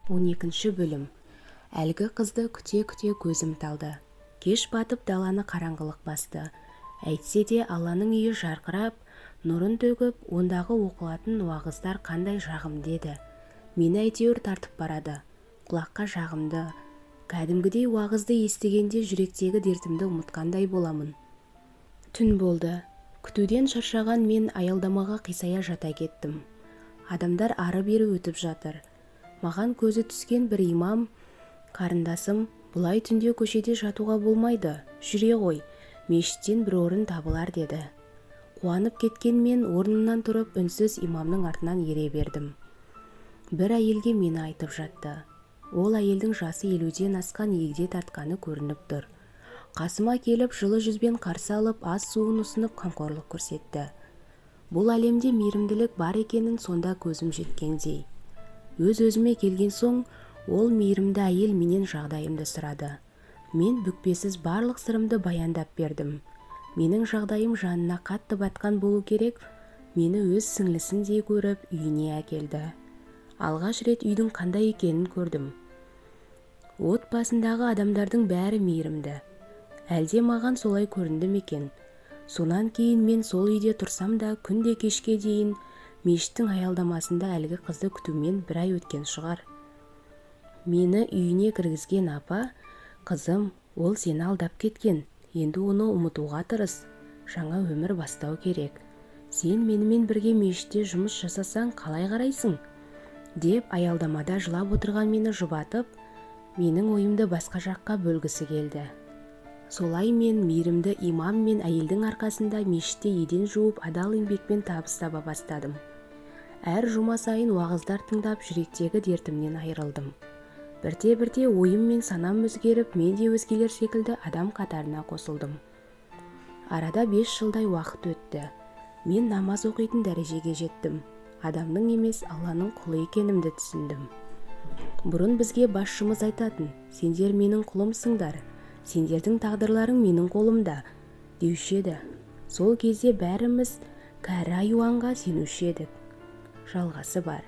12 бөлім. Әлгі қызды күте-күте көзім талды. Кеш батып даланы қараңғылық басты. Әйтсе де Алланың үйі жарқырап, нұрын төгіп, ондағы оқылатын уағыздар қандай жағымды еді. Мені әйтеуір тартып барады. Құлаққа жағымды. Кәдімгідей уағызды естігенде жүректегі дертімді ұмытқандай боламын. Түн болды. Күтуден шаршаған мен аялдамаға қисая жата кеттім. Адамдар ары-бері өтіп жатыр. Маған көзі түскен бір имам қарындасым, бұлай түнде көшеде жатуға болмайды, жүре ғой, мешіттен бір орын табылар деді. Қуанып кеткен мен орнымнан тұрып үнсіз имамның артынан ере бердім. Бір әйелге мені айтып жатты. Ол әйелдің жасы 50-ден асқан, егде тартқаны көрініп тұр. Қасыма келіп жылы жүзбен қарсы алып, ас суын ұсынып қамқорлық көрсетті. Бұл әлемде мейірімділік бар екенін сонда көзім жеткендей. Өз-өзіме келген соң, ол мейірімді әйел менен жағдайымды сұрады. Мен бүкпесіз барлық сырымды баяндап бердім. Менің жағдайым жанына қатты батқан болу керек, мені өз сіңлісіндей көріп үйіне әкелді. Алғаш рет үйдің қандай екенін көрдім. Отбасындағы адамдардың бәрі мейірімді. Әлде маған солай көрінді ме екен? Сонан кейін мен сол үйде тұрсам да күнде кешке дейін мешіттің аялдамасында әлгі қызды күтумен бір ай өткен шығар. Мені үйіне кіргізген апа, қызым, ол сені алдап кеткен, енді оны ұмытуға тырыс, жаңа өмір бастау керек. Сен менімен бірге мешітте жұмыс жасасаң қалай қарайсың? Деп аялдамада жылап отырған мені жұбатып, менің ойымды басқа жаққа бөлгісі келді. Солай мен мейірімді имам мен әйелдің арқасында мешітте еден жуып адал еңбекпен табыс таба бастадым. Әр жұма сайын уағыздар тыңдап жүректегі дертімнен айырылдым. Бірте-бірте ойым мен санам өзгеріп, мен де өзгелер секілді адам қатарына қосылдым. Арада 5 жылдай уақыт өтті. Мен намаз оқитын дәрежеге жеттім. Адамның емес, Алланың құлы екенімді түсіндім. Бұрын бізге басшымыз айтатын, сендер менің құлымсыңдар, сендердің тағдырларың менің қолымда, деуші еді. Сол кезде бәріміз кәрі аюанға сенуші едік. Жалғасы бар.